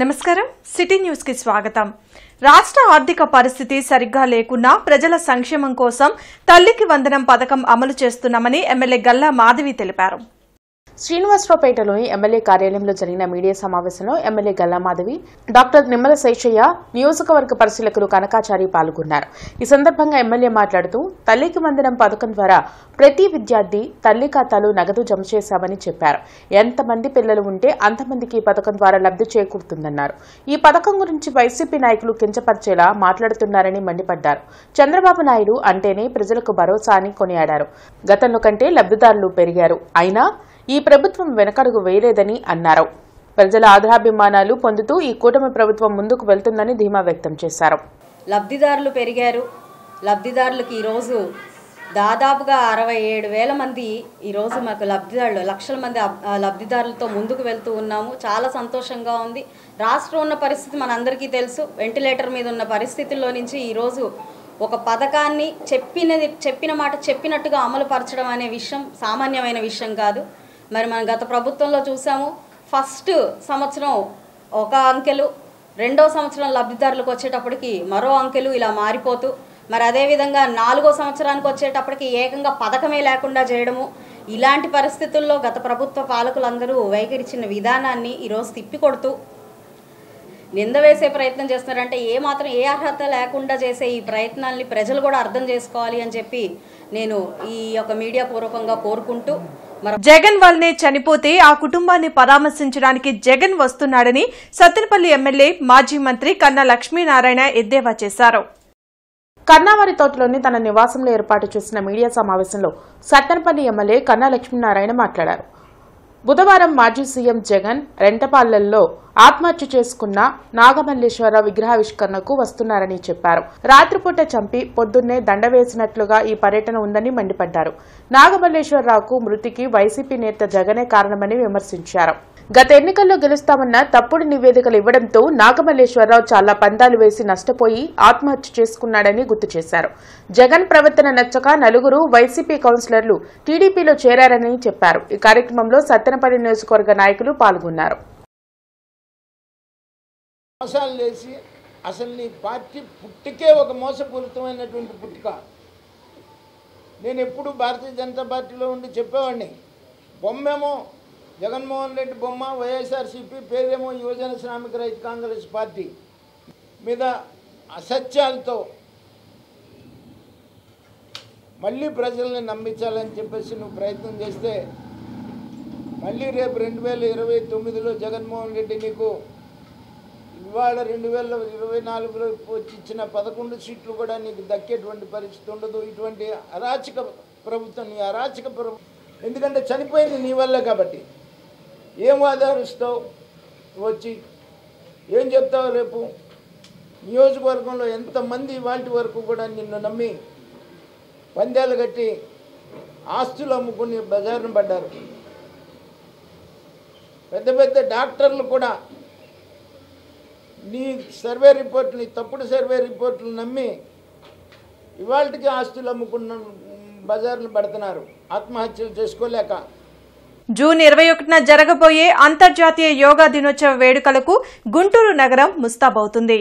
నమస్కారం city news కి స్వాగతం। రాష్ట్ర ఆర్థిక పరిస్థితి సరిగ్గా లేకున్నా ప్రజల సంక్షేమం కోసం తల్లికి వందనం పథకం అమలు చేస్తున్నామని ఎమ్మెల్యే గల్లా మాధవి తెలిపారు। శ్రీనివాసరావుపేటలోని ఎమ్మెల్యే కార్యాలయంలో జరిగిన మీడియా సమావేశంలో ఎమ్మెల్యే గల్లా మాధవి, డాక్టర్ నిమ్మల శేషయ్య, నియోజకవర్గ పరిశీలకులు కనకాచారి పాల్గొన్నారు। ఈ సందర్భంగా ఎమ్మెల్యే మాట్లాడుతూ తల్లికి వందనం పథకం ద్వారా ప్రతి విద్యార్థి తల్లి ఖాతాలో నగదు జమ చేశామని చెప్పారు। ఎంతమంది పిల్లలు ఉంటే అంతమందికి ఈ పథకం ద్వారా లబ్ధి చేకూరుతుందన్నారు। ఈ పథకం గురించి వైసీపీ నాయకులు కించపరిచేలా మాట్లాడుతున్నారని మండిపడ్డారు। చంద్రబాబు నాయుడు అంటేనే ప్రజలకు భరోసా అని కొనియాడారు। గతంలో కంటే లబ్ధిదారులు పెరిగారు, అయినా ఈ ప్రభుత్వం వెనకడుగు వేయలేదని అన్నారు। ప్రజల ఆదరాభిమానాలు పొందుతూ ఈ కూటమి ప్రభుత్వం ముందుకు వెళ్తుందని ధీమా వ్యక్తం చేశారు। లబ్ధిదారులు పెరిగారు। లబ్ధిదారులకు ఈరోజు దాదాపుగా 67,000 మంది ఈరోజు మాకు లబ్ధిదారులు, లక్షల మంది లబ్ధిదారులతో ముందుకు వెళ్తూ ఉన్నాము। చాలా సంతోషంగా ఉంది। రాష్ట్రం ఉన్న పరిస్థితి మనందరికీ తెలుసు। వెంటిలేటర్ మీద ఉన్న పరిస్థితుల్లో నుంచి ఈరోజు ఒక పథకాన్ని చెప్పిన మాట చెప్పినట్టుగా అమలు పరచడం అనే విషయం సామాన్యమైన విషయం కాదు। మరి మనం గత ప్రభుత్వంలో చూసాము, ఫస్ట్ సంవత్సరం ఒక అంకెలు, రెండో సంవత్సరం లబ్ధిదారులకు వచ్చేటప్పటికి మరో అంకెలు ఇలా మారిపోతూ, మరి అదేవిధంగా 4వ సంవత్సరానికి వచ్చేటప్పటికి ఏకంగా పథకమే లేకుండా చేయడము, ఇలాంటి పరిస్థితుల్లో గత ప్రభుత్వ పాలకులందరూ వైఖరిచిన విధానాన్ని ఈరోజు తిప్పికొడుతూ నింద వేసే ప్రయత్నం చేస్తున్నారంటే ఏ అర్హత లేకుండా చేసే ఈ ప్రయత్నాల్ని ప్రజలు కూడా అర్థం చేసుకోవాలి అని చెప్పి నేను ఈ యొక్క మీడియా పూర్వకంగా కోరుకుంటూ, జగన్ వల్లనే చనిపోతే ఆ కుటుంబాన్ని పరామర్శించడానికి జగన్ వస్తున్నాడని సత్తెనపల్లి ఎమ్మెల్యే మాజీ మంత్రి కన్నా లక్ష్మీనారాయణ ఎద్దేవా చేశారు। కన్నావారి తోటలోని తన నివాసంలో ఏర్పాటు చేసిన మీడియా సమావేశంలో సత్తెనపల్లి ఎమ్మెల్యే కన్నా లక్ష్మీనారాయణ మాట్లాడారు। బుధవారం మాజీ సీఎం జగన్ రెంటపాలెల్లో ఆత్మహత్య చేసుకున్న నాగమల్లేశ్వరరావు విగ్రహావిష్కరణకు వస్తున్నారని చెప్పారు। రాత్రిపూట చంపి పొద్దున్నే దండ వేసినట్లుగా ఈ పర్యటన ఉందని మండిపడ్డారు। నాగమల్లేశ్వరరావుకు మృతికి వైసీపీ నేత జగనే కారణమని విమర్శించారు। గత ఎన్నికల్లో గెలుస్తామన్న తప్పుడు నివేదికలు ఇవ్వడంతో నాగమల్లేశ్వరరావు చాలా పందాలు వేసి నష్టపోయి ఆత్మహత్య చేసుకున్నాడని గుర్తు చేశారు। జగన్ ప్రవర్తన నచ్చక నలుగురు వైసీపీ కౌన్సిలర్లు టీడీపీలో చేరారని చెప్పారు। ఈ కార్యక్రమంలో సత్తెనపల్లి నియోజకవర్గ నాయకులు పాల్గొన్నారు। అసలు నీ పార్టీ పుట్టికే ఒక మోసపూరితమైనటువంటి పుట్టుక। నేను ఎప్పుడు భారతీయ జనతా పార్టీలో ఉండి చెప్పేవాడిని, బొమ్మేమో జగన్మోహన్ రెడ్డి బొమ్మ, వైఎస్ఆర్సీపీ పేరేమో యువజన శ్రామిక రైతు కాంగ్రెస్ పార్టీ మీద అసత్యాలతో మళ్ళీ ప్రజల్ని నమ్మించాలని చెప్పేసి నువ్వు ప్రయత్నం చేస్తే మళ్ళీ రేపు 2029లో జగన్మోహన్ రెడ్డి నీకు ఇవాళ 2024లో వచ్చి ఇచ్చిన 11 సీట్లు కూడా నీకు దక్కేటువంటి పరిస్థితి ఉండదు। ఇటువంటి అరాచక ప్రభుత్వం, నీ అరాచక ప్రభుత్వం, ఎందుకంటే చనిపోయింది నీ వల్లే కాబట్టి ఏం ఆధారిస్తావు వచ్చి, ఏం చెప్తావు? రేపు నియోజకవర్గంలో ఎంతమంది వాటి వరకు కూడా నిన్ను నమ్మి పందేలు కట్టి ఆస్తులు అమ్ముకుని బజారును పడ్డారు। పెద్ద పెద్ద డాక్టర్లు కూడా నీ సర్వే రిపోర్ట్లు, నీ తప్పుడు సర్వే రిపోర్ట్లు నమ్మి ఇవాళకి ఆస్తులు అమ్ముకున్న బజార్లు పడుతున్నారు ఆత్మహత్యలు చేసుకోలేక। జూన్ 21న జరగబోయే అంతర్జాతీయ యోగా దినోత్సవ వేడుకలకు గుంటూరు నగరం ముస్తాబవుతుంది।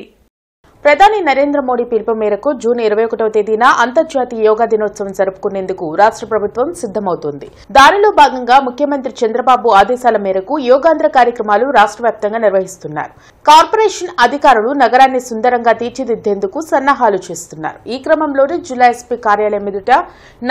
ప్రధాని నరేంద్ర మోడీ పిలుపు మేరకు జూన్ 21వ తేదీన అంతర్జాతీయ యోగా దినోత్సవం జరుపుకునేందుకు రాష్ట్ర ప్రభుత్వం సిద్దమవుతోంది। దానిలో భాగంగా ముఖ్యమంత్రి చంద్రబాబు ఆదేశాల మేరకు యోగాంధ్ర కార్యక్రమాలు రాష్ట్ర వ్యాప్తంగా నిర్వహిస్తున్నారు। కార్పొరేషన్ అధికారులు నగరాన్ని సుందరంగా తీర్చిదిద్దేందుకు సన్నాహాలు చేస్తున్నారు। ఈ క్రమంలోనే జిల్లా ఎస్పీ కార్యాలయం ఎదుట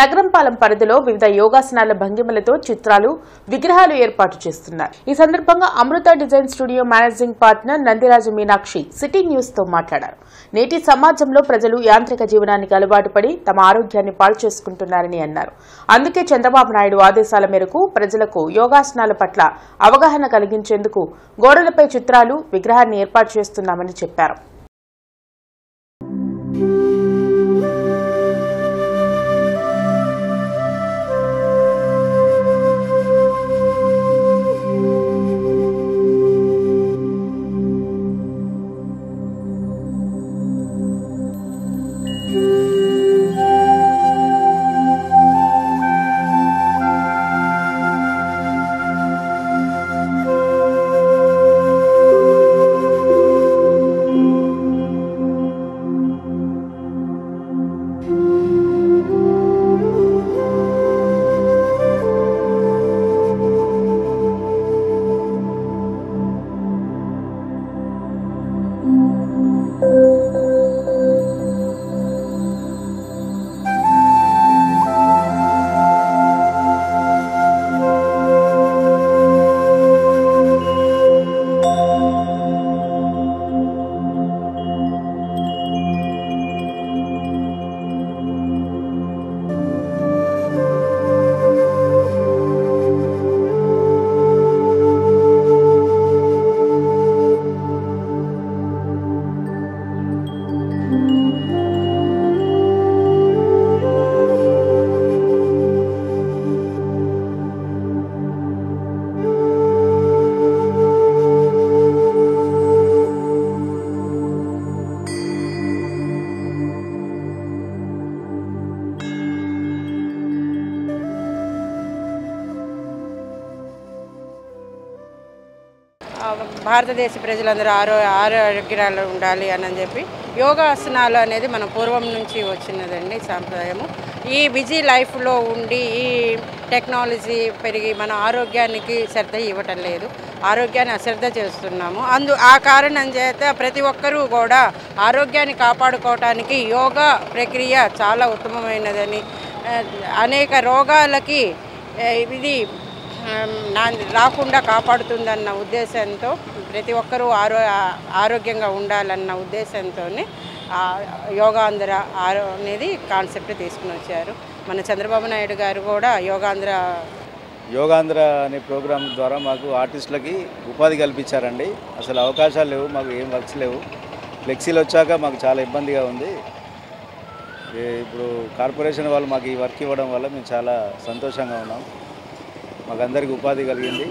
నగరంపాలెం పరిధిలో వివిధ యోగాసనాల భంగిమలతో చిత్రాలు, విగ్రహాలు ఏర్పాటు చేస్తున్నారు। ఈ సందర్భంగా Amrutha design studio managing partner Nandiraju Meenakshi city news తో మాట్లాడారు। నేటి సమాజంలో ప్రజలు యాంత్రిక జీవనానికి అలవాటు పడి తమ ఆరోగ్యాన్ని పాడు చేసుకుంటున్నారని అన్నారు। అందుకే చంద్రబాబు నాయుడు ఆదేశాల మేరకు ప్రజలకు యోగాసనాల పట్ల అవగాహన కలిగించేందుకు గోడలపై చిత్రాలు, విగ్రహాన్ని ఏర్పాటు చేస్తున్నామని చెప్పారు। భారతదేశ ప్రజలందరూ ఆరోగ్యాలు ఉండాలి అని చెప్పి యోగాసనాలు అనేది మన పూర్వం నుంచి వచ్చినదండి సాంప్రదాయము. ఈ బిజీ లైఫ్లో ఉండి ఈ టెక్నాలజీ పెరిగి మన ఆరోగ్యానికి శ్రద్ధ ఇవ్వటం లేదు, ఆరోగ్యాన్ని అశ్రద్ధ చేస్తున్నాము. ఆ కారణం చేత ప్రతి ఒక్కరూ కూడా ఆరోగ్యాన్ని కాపాడుకోవటానికి యోగా ప్రక్రియ చాలా ఉత్తమమైనదని, అనేక రోగాలకి ఇది రాకుండా కాపాడుతుందన్న ఉద్దేశంతో ప్రతి ఒక్కరూ ఆరోగ్యంగా ఉండాలన్న ఉద్దేశంతో యోగాంధ్ర అనేది కాన్సెప్ట్ తీసుకుని వచ్చారు. మన చంద్రబాబు నాయుడు గారు కూడా యోగాంధ్ర అనే ప్రోగ్రాం ద్వారా మాకు ఆర్టిస్టులకి ఉపాధి కల్పించారండి. అసలు అవకాశాలు లేవు, మాకు ఏం వర్క్స్ లేవు. ఫ్లెక్సీలు వచ్చాక మాకు చాలా ఇబ్బందిగా ఉంది. ఇప్పుడు కార్పొరేషన్ వాళ్ళు మాకు ఈ వర్క్ ఇవ్వడం వల్ల మేము చాలా సంతోషంగా ఉన్నాం. మాకు అందరికీ ఉపాధి కలిగింది.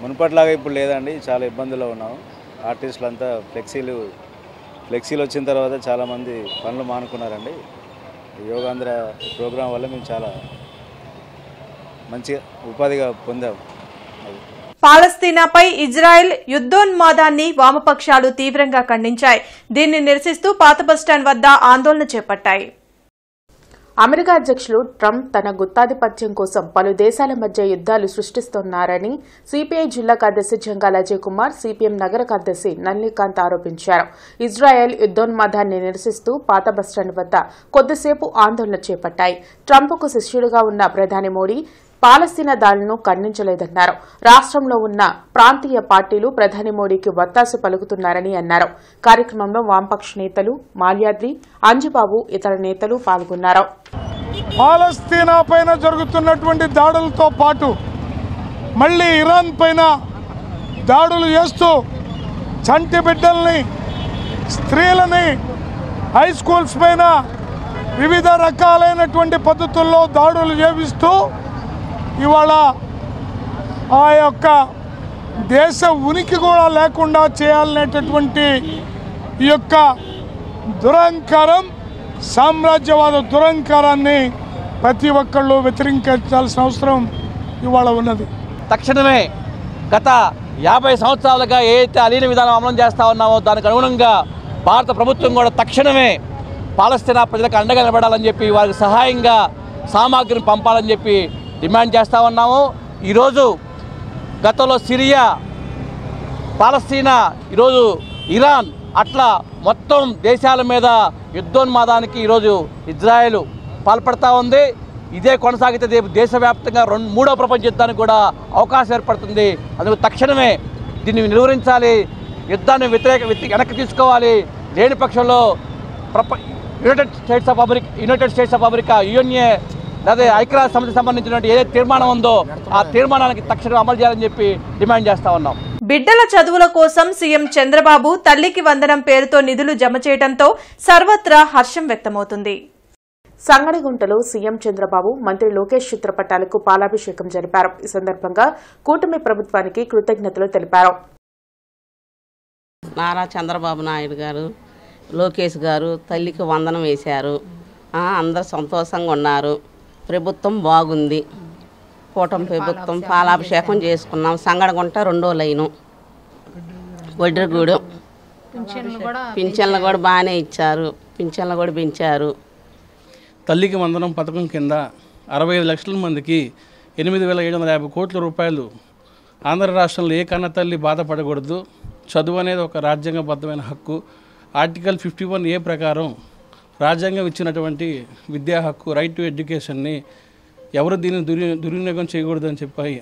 మునుపట్లాగా ఇప్పుడు లేదండి, చాలా ఇబ్బందుల్లో ఉన్నాము. ఆర్టిస్టులు అంతా ఫ్లెక్సీలు వచ్చిన తర్వాత చాలామంది పనులు మానుకున్నారండి. యోగాంధ్ర ప్రోగ్రాం వల్ల మేము చాలా మంచి ఉపాధిగా పొందాము. పాలస్తీనాపై ఇజ్రాయెల్ యుద్ధోన్మాదాన్ని వామపక్షాలు తీవ్రంగా ఖండించాయి. దీన్ని నిరసిస్తూ పాత బస్టాండ్ వద్ద ఆందోళన చేపట్టాయి. అమెరికా అధ్యక్షులు ట్రంప్ తన గుత్తాధిపత్యం కోసం పలు దేశాల మధ్య యుద్ధాలు సృష్టిస్తున్నారని సిపిఐ జిల్లా కార్యదర్శి జంగాల అజయ్ కుమార్, సిపిఎం నగర కార్యదర్శి నల్లికాంత్ ఆరోపించారు. ఇజ్రాయెల్ యుద్ధోన్మాదాన్ని నిరసిస్తూ పాత బస్టాండ్ వద్ద కొద్దిసేపు ఆందోళన చేపట్టాయి. ట్రంప్కు శిష్యుడిగా ఉన్న ప్రధాని మోడీ పాలస్తీనా దాడులను ఖండించలేదన్నారు. రాష్ట్రంలో ఉన్న ప్రాంతీయ పార్టీలు ప్రధాని మోడీకి వత్తాసు పలుకుతున్నారని అన్నారు. కార్యక్రమంలో వామపక్ష నేతలు మాల్యాద్రి, అంజుబాబు, ఇతర నేతలు పాల్గొన్నారు. పాలస్తీనా పైన జరుగుతున్నటువంటి దాడులతో పాటు మళ్ళీ ఇరాన్ పైన దాడులు చేస్తూ చంటి బిడ్డల్ని, స్త్రీలని, హై స్కూల్స్ పైన వివిధ రకాలైనటువంటి పద్ధతుల్లో దాడులు చేపిస్తూ ఇవాళ ఆ యొక్క దేశ ఉనికి కూడా లేకుండా చేయాలనేటటువంటి ఈ యొక్క దురహంకారం, సామ్రాజ్యవాద దురహంకారాన్ని ప్రతి ఒక్కళ్ళు వ్యతిరేకించాల్సిన అవసరం ఇవాళ ఉన్నది. తక్షణమే గత 50 సంవత్సరాలుగా ఏదైతే అలీన విధానం అమలు చేస్తూ ఉన్నామో దానికి అనుగుణంగా భారత ప్రభుత్వం కూడా తక్షణమే పాలస్తీనా ప్రజలకు అండగా నిలబడాలని చెప్పి వారికి సహాయంగా సామాగ్రిని పంపాలని చెప్పి డిమాండ్ చేస్తూ ఉన్నాము. ఈరోజు గతంలో సిరియా, పాలస్తీనా, ఈరోజు ఇరాన్, అట్లా మొత్తం దేశాల మీద యుద్ధోన్మాదానికి ఈరోజు ఇజ్రాయెల్ పాల్పడతా ఉంది. ఇదే కొనసాగితే దేశవ్యాప్తంగా మూడో ప్రపంచ యుద్ధానికి కూడా అవకాశం ఏర్పడుతుంది. అందుకు తక్షణమే దీన్ని నిలువరించాలి, యుద్ధాన్ని వెనక్కి తీసుకోవాలి. లేని పక్షంలో United states of America, UNA లేదా ఐక్యరాజ్య సమితికి సంబంధించినటువంటి ఏదైతే తీర్మానం ఉందో ఆ తీర్మానానికి తక్షణం అమలు చేయాలని చెప్పి డిమాండ్ చేస్తా ఉన్నాం. బిడ్డల చదువుల కోసం సీఎం చంద్రబాబు తల్లికి వందనం పేరుతో నిధులు జమ చేయడంతో సర్వత్రా హర్షం వ్యక్తమవుతుంది. సంగడిగుంటలో సీఎం చంద్రబాబు, మంత్రి లోకేష్ చిత్రపటాలకు పాలాభిషేకం జరిపారు. ఈ సందర్భంగా కూటమి ప్రభుత్వానికి కృతజ్ఞతలు తెలిపారు. నారా చంద్రబాబు నాయుడు గారు, లోకేష్ గారు తల్లికి వందనం వేశారు. అందరూ సంతోషంగా ఉన్నారు. ప్రభుత్వం బాగుంది. కూటమి ప్రభుత్వం పాలాభిషేకం చేసుకున్నాం. సంగడగుంట 2వ లైను, వడ్రగూడెం పింఛన్లు కూడా బాగానే ఇచ్చారు. పింఛన్లు కూడా పెంచారు. తల్లికి వందనం పథకం కింద 65 లక్షల మందికి 8,750 కోట్ల రూపాయలు. ఆంధ్ర రాష్ట్రంలో ఏ కన్న తల్లి బాధపడకూడదు. చదువు అనేది ఒక రాజ్యాంగబద్ధమైన హక్కు. ఆర్టికల్ 51A ప్రకారం రాజ్యాంగం ఇచ్చినటువంటి విద్యా హక్కు, రైట్ టు ఎడ్యుకేషన్ని ఎవరు దీన్ని దుర్వినియోగం చేయకూడదని చెప్పాయి.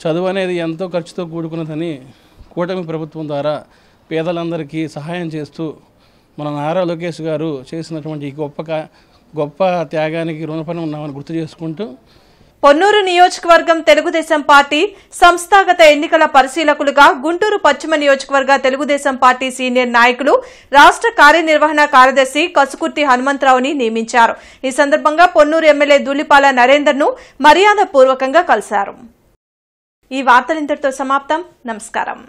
చదువు అనేది ఎంతో ఖర్చుతో కూడుకున్నదని కూటమి ప్రభుత్వం ద్వారా పేదలందరికీ సహాయం చేస్తూ మన నారా లోకేష్ గారు చేసినటువంటి గొప్ప త్యాగానికి రుణపడి ఉన్నామని గుర్తు చేసుకుంటూ పొన్నూరు నియోజకవర్గం తెలుగుదేశం పార్టీ సంస్థాగత ఎన్నికల పరిశీలకులుగా గుంటూరు పశ్చిమ నియోజకవర్గ తెలుగుదేశం పార్టీ సీనియర్ నాయకులు రాష్ట్ర కార్యనిర్వహణ కార్యదర్శి కసుకుర్తి హనుమంతరావుని నియమించారు. ఈ సందర్భంగా పొన్నూరు ఎమ్మెల్యే దుల్లిపాల నరేందర్ను మర్యాదపూర్వకంగా కలిశారు. ఈ వార్తలు ఇంతటితో సమాప్తం. నమస్కారం.